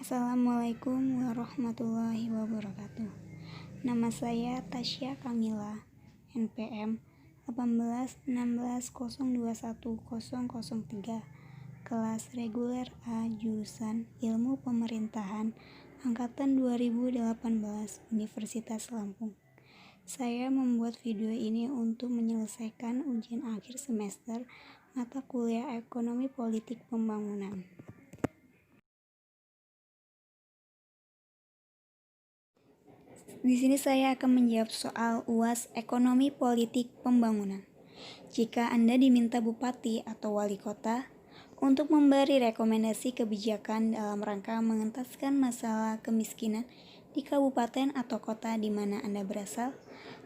Assalamualaikum warahmatullahi wabarakatuh. Nama saya Tasya Kamila, NPM 1816021003, kelas reguler A, jurusan Ilmu Pemerintahan, angkatan 2018, Universitas Lampung. Saya membuat video ini untuk menyelesaikan ujian akhir semester mata kuliah Ekonomi Politik Pembangunan. Di sini saya akan menjawab soal UAS Ekonomi Politik Pembangunan. Jika Anda diminta bupati atau wali kota untuk memberi rekomendasi kebijakan dalam rangka mengentaskan masalah kemiskinan di kabupaten atau kota di mana Anda berasal,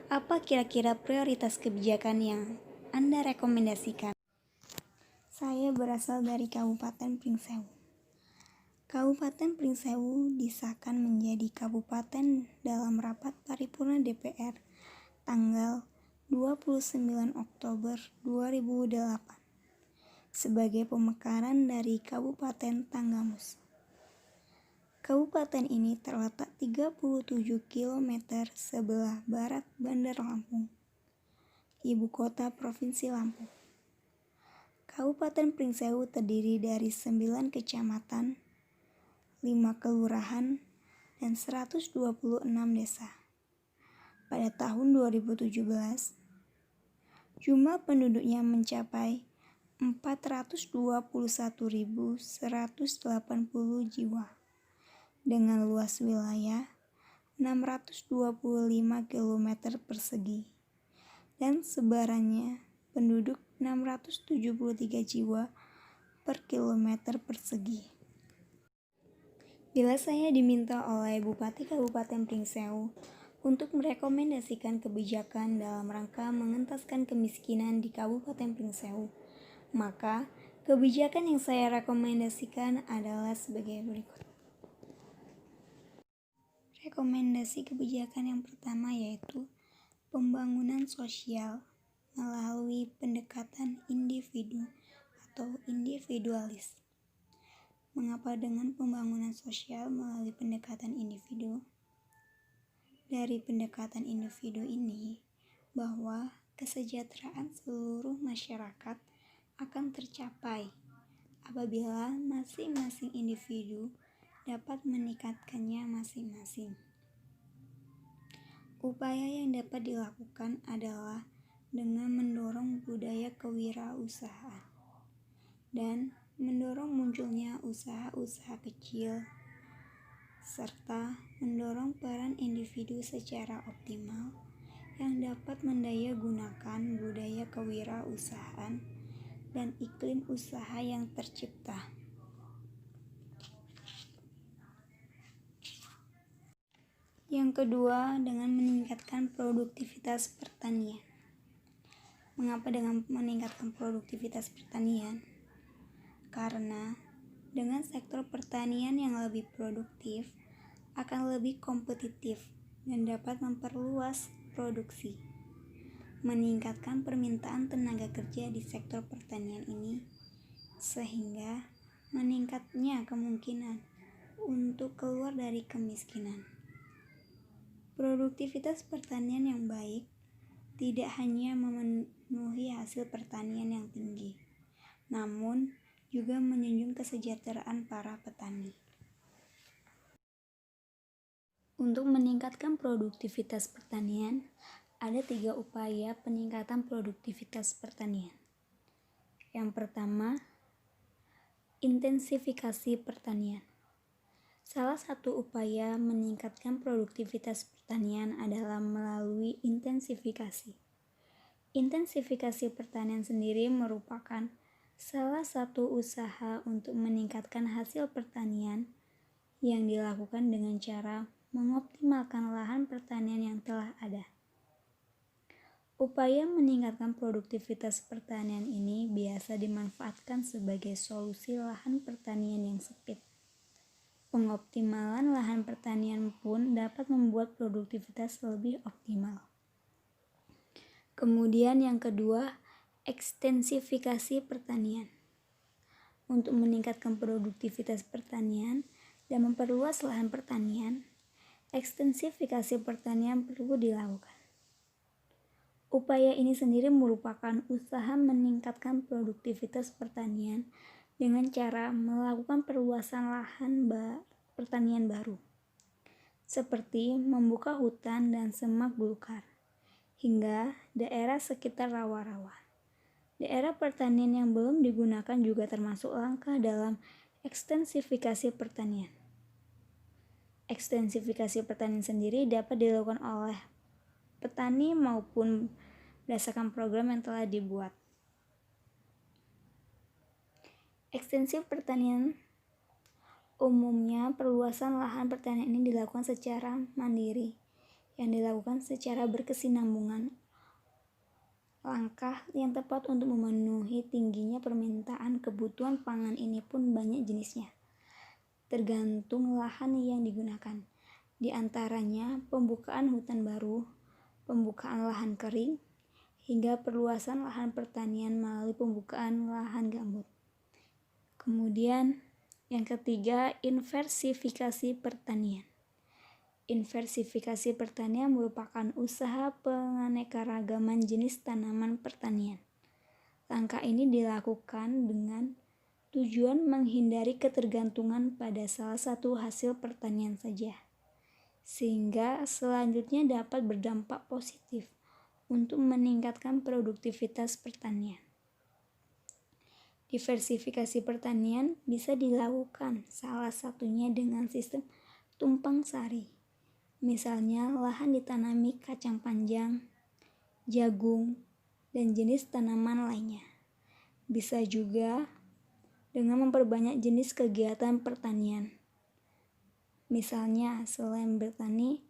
apa kira-kira prioritas kebijakan yang Anda rekomendasikan? Saya berasal dari Kabupaten Pringsewu. Kabupaten Pringsewu disahkan menjadi kabupaten dalam rapat paripurna DPR tanggal 29 Oktober 2008 sebagai pemekaran dari Kabupaten Tanggamus. Kabupaten ini terletak 37 km sebelah barat Bandar Lampung, ibu kota Provinsi Lampung. Kabupaten Pringsewu terdiri dari 9 kecamatan, 5 kelurahan, dan 126 desa. Pada tahun 2017, jumlah penduduknya mencapai 421.180 jiwa, dengan luas wilayah 625 km persegi, dan sebarannya penduduk 673 jiwa per kilometer persegi. Bila saya diminta oleh Bupati Kabupaten Pringsewu untuk merekomendasikan kebijakan dalam rangka mengentaskan kemiskinan di Kabupaten Pringsewu, maka kebijakan yang saya rekomendasikan adalah sebagai berikut. Rekomendasi kebijakan yang pertama yaitu pembangunan sosial melalui pendekatan individu atau individualis. Mengapa dengan pembangunan sosial melalui pendekatan individu? Dari pendekatan individu ini, bahwa kesejahteraan seluruh masyarakat akan tercapai apabila masing-masing individu dapat meningkatkannya masing-masing. Upaya yang dapat dilakukan adalah dengan mendorong budaya kewirausahaan dan mendorong munculnya usaha-usaha kecil, serta mendorong peran individu secara optimal yang dapat mendayagunakan budaya kewirausahaan dan iklim usaha yang tercipta. Yang kedua, dengan meningkatkan produktivitas pertanian. Mengapa dengan meningkatkan produktivitas pertanian? Karena dengan sektor pertanian yang lebih produktif akan lebih kompetitif dan dapat memperluas produksi, meningkatkan permintaan tenaga kerja di sektor pertanian ini, sehingga meningkatnya kemungkinan untuk keluar dari kemiskinan. Produktivitas pertanian yang baik tidak hanya memenuhi hasil pertanian yang tinggi, namun juga menjunjung kesejahteraan para petani. Untuk meningkatkan produktivitas pertanian, ada 3 upaya peningkatan produktivitas pertanian. Yang pertama, intensifikasi pertanian. Salah satu upaya meningkatkan produktivitas pertanian adalah melalui intensifikasi. Intensifikasi pertanian sendiri merupakan salah satu usaha untuk meningkatkan hasil pertanian yang dilakukan dengan cara mengoptimalkan lahan pertanian yang telah ada. Upaya meningkatkan produktivitas pertanian ini biasa dimanfaatkan sebagai solusi lahan pertanian yang sempit. Pengoptimalan lahan pertanian pun dapat membuat produktivitas lebih optimal. Kemudian yang kedua, ekstensifikasi pertanian. Untuk meningkatkan produktivitas pertanian, dan memperluas lahan pertanian, ekstensifikasi pertanian perlu dilakukan. Upaya ini sendiri merupakan usaha meningkatkan produktivitas pertanian dengan cara melakukan perluasan lahan pertanian baru, seperti membuka hutan dan semak belukar, hingga daerah sekitar rawa-rawa. Daerah pertanian yang belum digunakan juga termasuk langkah dalam ekstensifikasi pertanian. Ekstensifikasi pertanian sendiri dapat dilakukan oleh petani maupun berdasarkan program yang telah dibuat. Ekstensif pertanian umumnya perluasan lahan pertanian ini dilakukan secara mandiri, yang dilakukan secara berkesinambungan. Langkah yang tepat untuk memenuhi tingginya permintaan kebutuhan pangan ini pun banyak jenisnya, tergantung lahan yang digunakan. Di antaranya pembukaan hutan baru, pembukaan lahan kering, hingga perluasan lahan pertanian melalui pembukaan lahan gambut. Kemudian yang ketiga, inversifikasi pertanian. Inversifikasi pertanian merupakan usaha penganekaragaman jenis tanaman pertanian. Langkah ini dilakukan dengan tujuan menghindari ketergantungan pada salah satu hasil pertanian saja, sehingga selanjutnya dapat berdampak positif untuk meningkatkan produktivitas pertanian. Diversifikasi pertanian bisa dilakukan salah satunya dengan sistem tumpang sari. Misalnya lahan ditanami kacang panjang, jagung, dan jenis tanaman lainnya. Bisa juga dengan memperbanyak jenis kegiatan pertanian. Misalnya selain bertani,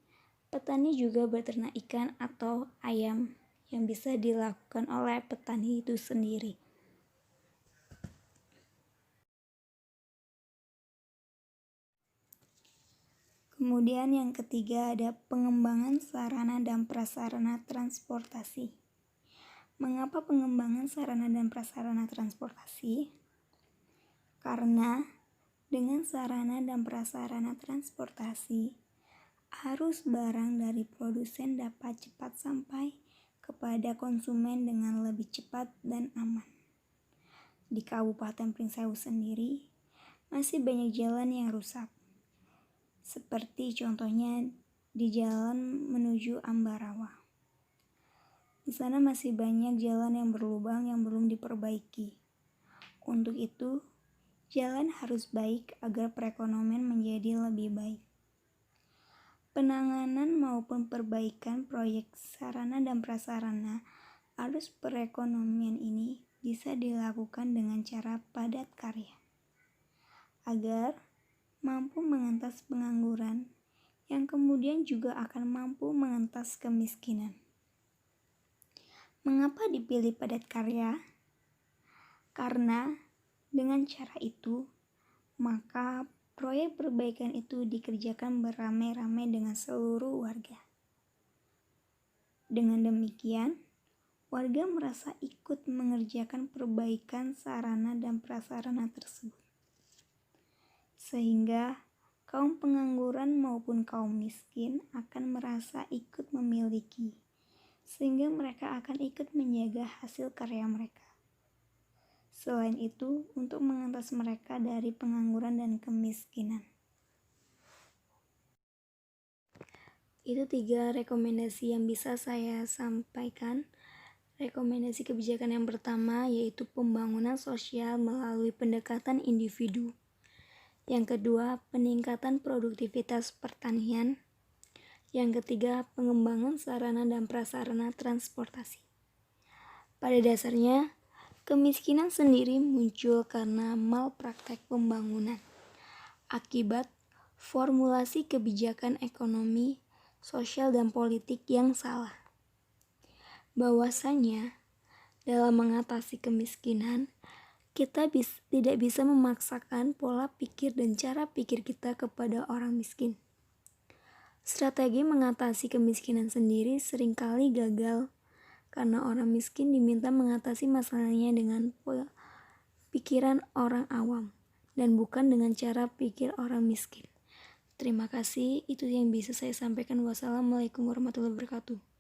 petani juga beternak ikan atau ayam yang bisa dilakukan oleh petani itu sendiri. Kemudian yang ketiga ada pengembangan sarana dan prasarana transportasi. Mengapa pengembangan sarana dan prasarana transportasi? Karena dengan sarana dan prasarana transportasi, arus barang dari produsen dapat cepat sampai kepada konsumen dengan lebih cepat dan aman. Di Kabupaten Pringsewu sendiri, masih banyak jalan yang rusak. Seperti contohnya di jalan menuju Ambarawa. Di sana masih banyak jalan yang berlubang yang belum diperbaiki. Untuk itu, jalan harus baik agar perekonomian menjadi lebih baik. Penanganan maupun perbaikan proyek sarana dan prasarana arus perekonomian ini bisa dilakukan dengan cara padat karya, agar mampu mengentas pengangguran, yang kemudian juga akan mampu mengentas kemiskinan. Mengapa dipilih padat karya? Karena dengan cara itu, maka proyek perbaikan itu dikerjakan beramai-ramai dengan seluruh warga. Dengan demikian, warga merasa ikut mengerjakan perbaikan sarana dan prasarana tersebut. Sehingga kaum pengangguran maupun kaum miskin akan merasa ikut memiliki, sehingga mereka akan ikut menjaga hasil karya mereka. Selain itu, untuk mengentas mereka dari pengangguran dan kemiskinan. Itu 3 rekomendasi yang bisa saya sampaikan. Rekomendasi kebijakan yang pertama yaitu pembangunan sosial melalui pendekatan individu. Yang kedua, peningkatan produktivitas pertanian. Yang ketiga, pengembangan sarana dan prasarana transportasi. Pada dasarnya, kemiskinan sendiri muncul karena malpraktek pembangunan akibat formulasi kebijakan ekonomi, sosial, dan politik yang salah. Bahwasanya, dalam mengatasi kemiskinan, kita tidak bisa memaksakan pola pikir dan cara pikir kita kepada orang miskin. Strategi mengatasi kemiskinan sendiri seringkali gagal karena orang miskin diminta mengatasi masalahnya dengan pikiran orang awam dan bukan dengan cara pikir orang miskin. Terima kasih, itu yang bisa saya sampaikan. Wassalamualaikum warahmatullahi wabarakatuh.